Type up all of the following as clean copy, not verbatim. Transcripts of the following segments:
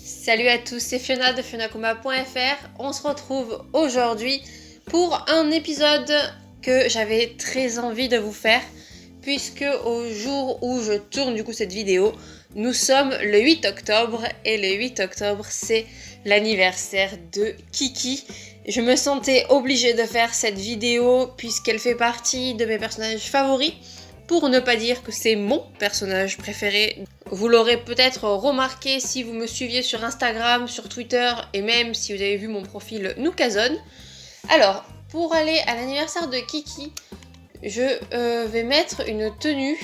Salut à tous, c'est Fiona de FionaCombat.fr. On se retrouve aujourd'hui pour un épisode que j'avais très envie de vous faire, puisque au jour où je tourne du coup cette vidéo, nous sommes le 8 octobre et le 8 octobre c'est l'anniversaire de Kiki. Je me sentais obligée de faire cette vidéo puisqu'elle fait partie de mes personnages favoris, pour ne pas dire que c'est mon personnage préféré. Vous l'aurez peut-être remarqué si vous me suiviez sur Instagram, sur Twitter et même si vous avez vu mon profil Nookazone. Alors, pour aller à l'anniversaire de Kiki, je vais mettre une tenue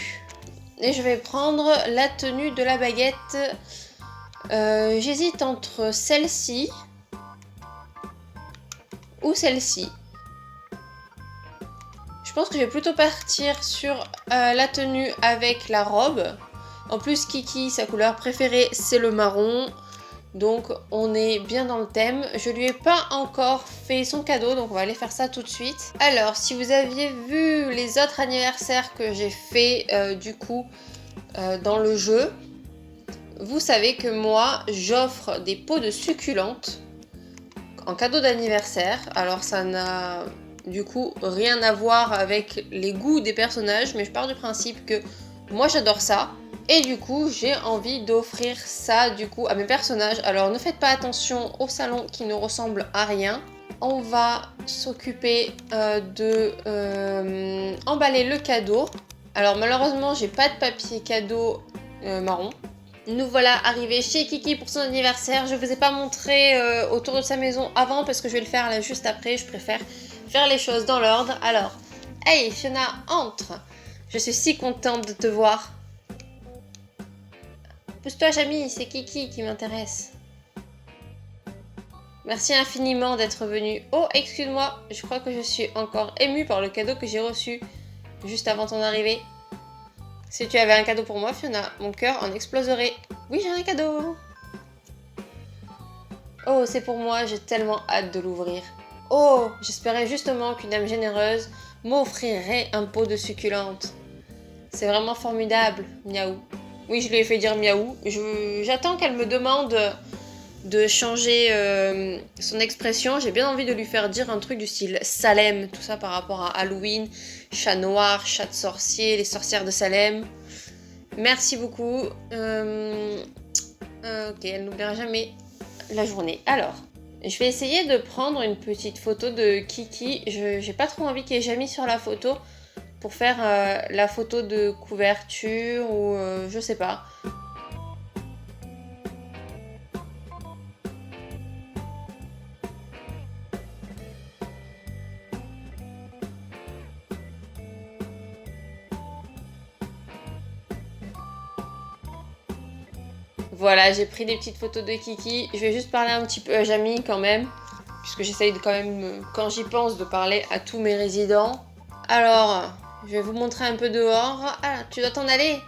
et je vais prendre la tenue de la baguette. J'hésite entre celle-ci ou celle-ci. Je pense que je vais plutôt partir sur la tenue avec la robe. En plus, Kiki, sa couleur préférée, c'est le marron. Donc, on est bien dans le thème. Je lui ai pas encore fait son cadeau, donc on va aller faire ça tout de suite. Alors, si vous aviez vu les autres anniversaires que j'ai fait, dans le jeu, vous savez que moi, j'offre des pots de succulentes en cadeau d'anniversaire. Alors, ça n'a du coup rien à voir avec les goûts des personnages, mais je pars du principe que moi, j'adore ça. Et du coup, j'ai envie d'offrir ça du coup à mes personnages. Alors ne faites pas attention au salon qui ne ressemble à rien. On va s'occuper de emballer le cadeau. Alors malheureusement, j'ai pas de papier cadeau marron. Nous voilà arrivés chez Kiki pour son anniversaire. Je vous ai pas montré autour de sa maison avant parce que je vais le faire là juste après. Je préfère faire les choses dans l'ordre. Alors, hey Fiona, entre. Je suis si contente de te voir. Pousse-toi, Jamie, c'est Kiki qui m'intéresse. Merci infiniment d'être venu. Oh, excuse-moi, je crois que je suis encore émue par le cadeau que j'ai reçu juste avant ton arrivée. Si tu avais un cadeau pour moi, Fiona, mon cœur en exploserait. Oui, j'ai un cadeau. Oh, c'est pour moi, j'ai tellement hâte de l'ouvrir. Oh, j'espérais justement qu'une âme généreuse m'offrirait un pot de succulente. C'est vraiment formidable, miaou. Oui, je lui ai fait dire miaou. J'attends qu'elle me demande de changer son expression. J'ai bien envie de lui faire dire un truc du style Salem, tout ça par rapport à Halloween, chat noir, chat de sorcier, les sorcières de Salem. Merci beaucoup. Ok, elle n'oubliera jamais la journée. Alors, je vais essayer de prendre une petite photo de Kiki. J'ai pas trop envie qu'il y ait Jamie sur la photo, pour faire la photo de couverture ou je sais pas. Voilà, j'ai pris des petites photos de Kiki. Je vais juste parler un petit peu à Jamie quand même, puisque j'essaye quand même, quand j'y pense, de parler à tous mes résidents. Alors, je vais vous montrer un peu dehors. Ah, tu dois t'en aller?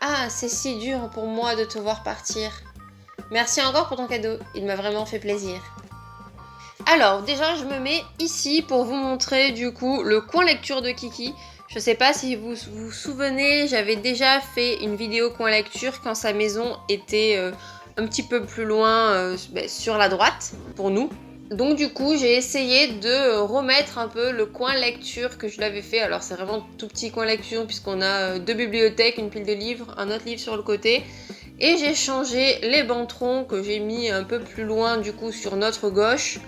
Ah, c'est si dur pour moi de te voir partir. Merci encore pour ton cadeau, il m'a vraiment fait plaisir. Alors, déjà, je me mets ici pour vous montrer du coup le coin lecture de Kiki. Je sais pas si vous vous souvenez, j'avais déjà fait une vidéo coin lecture quand sa maison était un petit peu plus loin sur la droite, pour nous. Donc du coup, j'ai essayé de remettre un peu le coin lecture que je l'avais fait. Alors c'est vraiment tout petit coin lecture puisqu'on a deux bibliothèques, une pile de livres, un autre livre sur le côté. Et j'ai changé les bancs-troncs que j'ai mis un peu plus loin du coup sur notre gauche,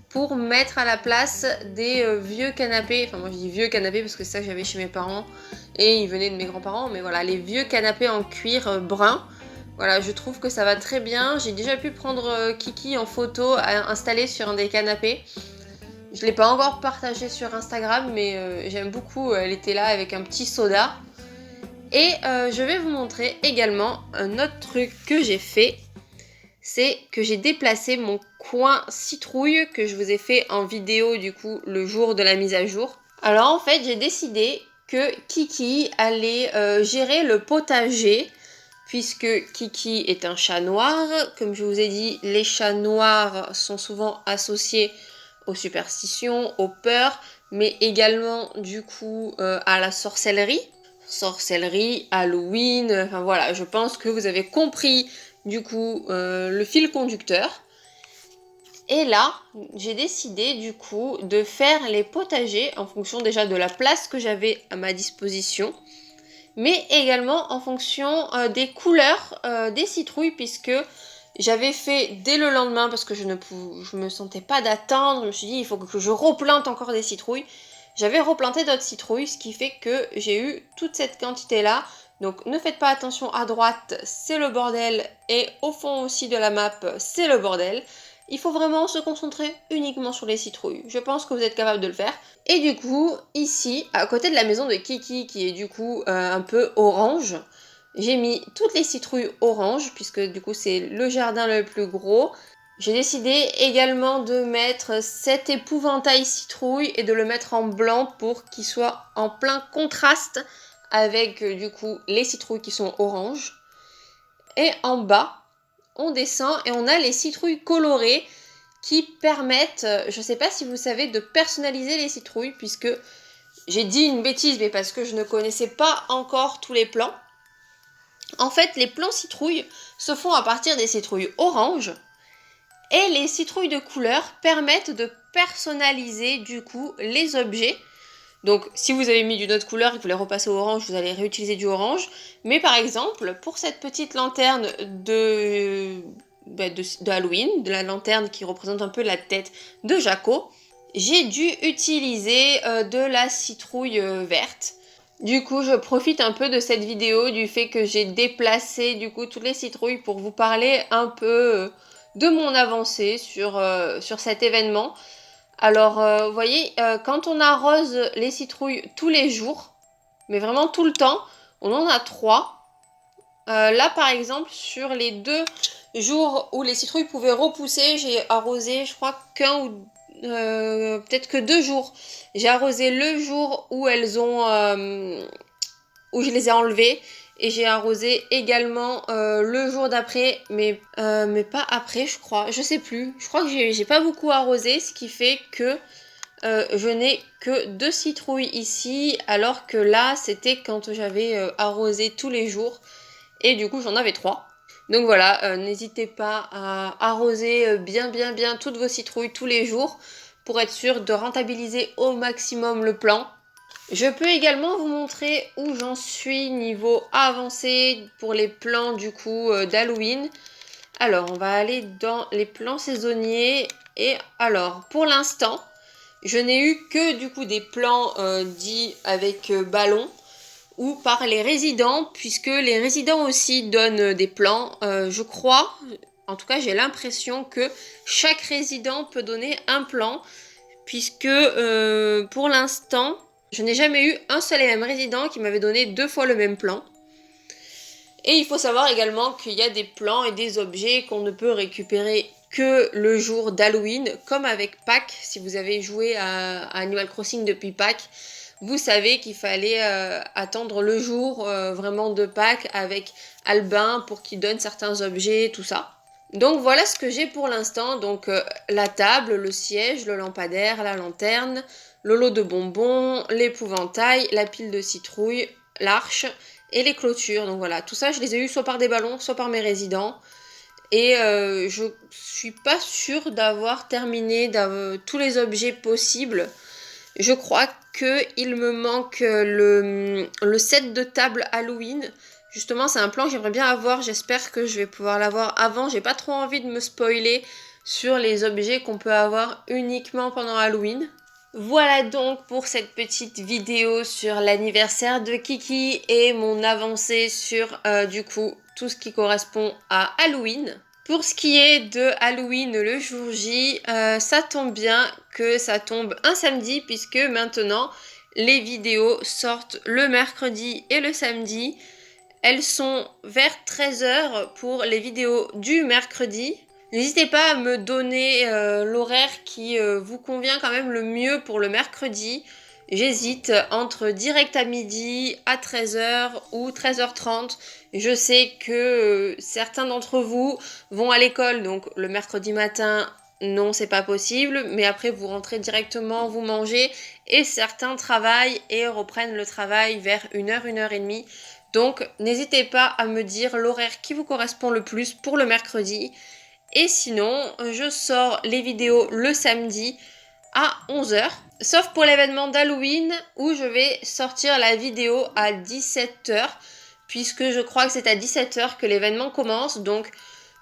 pour mettre à la place des vieux canapés. Enfin moi je dis vieux canapés parce que c'est ça que j'avais chez mes parents et ils venaient de mes grands-parents, mais voilà, les vieux canapés en cuir brun. Voilà, je trouve que ça va très bien. J'ai déjà pu prendre Kiki en photo installée sur un des canapés. Je ne l'ai pas encore partagé sur Instagram, mais j'aime beaucoup. Elle était là avec un petit soda. Et je vais vous montrer également un autre truc que j'ai fait. C'est que j'ai déplacé mon coin citrouille que je vous ai fait en vidéo du coup le jour de la mise à jour. Alors en fait j'ai décidé que Kiki allait gérer le potager, puisque Kiki est un chat noir. Comme je vous ai dit, les chats noirs sont souvent associés aux superstitions, aux peurs, mais également du coup à la sorcellerie. Sorcellerie, Halloween, enfin voilà, je pense que vous avez compris du coup le fil conducteur. Et là, j'ai décidé du coup de faire les potagers en fonction déjà de la place que j'avais à ma disposition, mais également en fonction des couleurs des citrouilles, puisque j'avais fait dès le lendemain, parce que je me sentais pas d'attendre, je me suis dit il faut que je replante encore des citrouilles. J'avais replanté d'autres citrouilles, ce qui fait que j'ai eu toute cette quantité-là. Donc ne faites pas attention à droite, c'est le bordel, et au fond aussi de la map, c'est le bordel. Il faut vraiment se concentrer uniquement sur les citrouilles. Je pense que vous êtes capable de le faire. Et du coup, ici, à côté de la maison de Kiki, qui est du coup un peu orange, j'ai mis toutes les citrouilles orange, puisque du coup c'est le jardin le plus gros. J'ai décidé également de mettre cet épouvantail citrouille et de le mettre en blanc pour qu'il soit en plein contraste avec du coup les citrouilles qui sont orange. Et en bas, on descend et on a les citrouilles colorées qui permettent, je ne sais pas si vous savez, de personnaliser les citrouilles, puisque j'ai dit une bêtise, mais parce que je ne connaissais pas encore tous les plans. En fait, les plans citrouilles se font à partir des citrouilles orange, et les citrouilles de couleur permettent de personnaliser du coup les objets. Donc si vous avez mis d'une autre couleur et que vous voulez repasser au orange, vous allez réutiliser du orange. Mais par exemple, pour cette petite lanterne de Halloween, de la lanterne qui représente un peu la tête de Jaco, j'ai dû utiliser de la citrouille verte. Du coup, je profite un peu de cette vidéo, du fait que j'ai déplacé du coup toutes les citrouilles pour vous parler un peu de mon avancée sur cet événement. Alors, vous voyez, quand on arrose les citrouilles tous les jours, mais vraiment tout le temps, on en a 3. Là, par exemple, sur les 2 jours où les citrouilles pouvaient repousser, j'ai arrosé, je crois, qu'un ou peut-être que 2 jours. J'ai arrosé le jour où où je les ai enlevées, et j'ai arrosé également le jour d'après, mais pas après, je crois. Je sais plus. Je crois que j'ai pas beaucoup arrosé, ce qui fait que je n'ai que 2 citrouilles ici, alors que là, c'était quand j'avais arrosé tous les jours. Et du coup, j'en avais 3. Donc voilà, n'hésitez pas à arroser bien toutes vos citrouilles tous les jours pour être sûr de rentabiliser au maximum le plan. Je peux également vous montrer où j'en suis niveau avancé pour les plans du coup d'Halloween. Alors, on va aller dans les plans saisonniers. Et alors, pour l'instant, je n'ai eu que du coup des plans dits avec ballon ou par les résidents, puisque les résidents aussi donnent des plans. Je crois, en tout cas j'ai l'impression que chaque résident peut donner un plan, puisque pour l'instant, je n'ai jamais eu un seul et même résident qui m'avait donné 2 fois le même plan. Et il faut savoir également qu'il y a des plans et des objets qu'on ne peut récupérer que le jour d'Halloween, comme avec Pâques. Si vous avez joué à Animal Crossing depuis Pâques, vous savez qu'il fallait attendre le jour vraiment de Pâques avec Albin pour qu'il donne certains objets, tout ça. Donc voilà ce que j'ai pour l'instant. Donc la table, le siège, le lampadaire, la lanterne, le lot de bonbons, l'épouvantail, la pile de citrouilles, l'arche et les clôtures. Donc voilà, tout ça je les ai eu soit par des ballons, soit par mes résidents. Et je suis pas sûre d'avoir terminé tous les objets possibles. Je crois qu'il me manque le set de table Halloween. Justement, c'est un plan que j'aimerais bien avoir. J'espère que je vais pouvoir l'avoir avant. J'ai pas trop envie de me spoiler sur les objets qu'on peut avoir uniquement pendant Halloween. Voilà donc pour cette petite vidéo sur l'anniversaire de Kiki et mon avancée sur du coup tout ce qui correspond à Halloween. Pour ce qui est de Halloween le jour J, ça tombe bien que ça tombe un samedi, puisque maintenant les vidéos sortent le mercredi et le samedi. Elles sont vers 13h pour les vidéos du mercredi. N'hésitez pas à me donner l'horaire qui vous convient quand même le mieux pour le mercredi. J'hésite entre direct à midi, à 13h ou 13h30. Je sais que certains d'entre vous vont à l'école, donc le mercredi matin, non, c'est pas possible. Mais après, vous rentrez directement, vous mangez. Et certains travaillent et reprennent le travail vers 1h, 1h30. Donc n'hésitez pas à me dire l'horaire qui vous correspond le plus pour le mercredi. Et sinon, je sors les vidéos le samedi à 11 h. Sauf pour l'événement d'Halloween où je vais sortir la vidéo à 17 h. Puisque je crois que c'est à 17 h que l'événement commence. Donc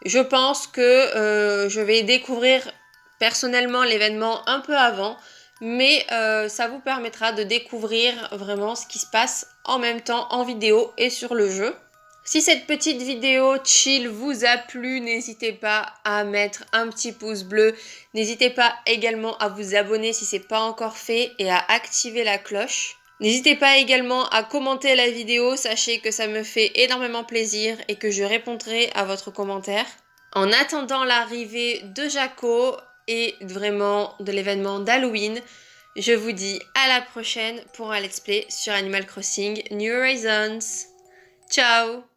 je pense que je vais découvrir personnellement l'événement un peu avant. Mais ça vous permettra de découvrir vraiment ce qui se passe en même temps en vidéo et sur le jeu. Si cette petite vidéo chill vous a plu, n'hésitez pas à mettre un petit pouce bleu. N'hésitez pas également à vous abonner si ce n'est pas encore fait et à activer la cloche. N'hésitez pas également à commenter la vidéo, sachez que ça me fait énormément plaisir et que je répondrai à votre commentaire. En attendant l'arrivée de Jaco et vraiment de l'événement d'Halloween, je vous dis à la prochaine pour un let's play sur Animal Crossing New Horizons. Ciao!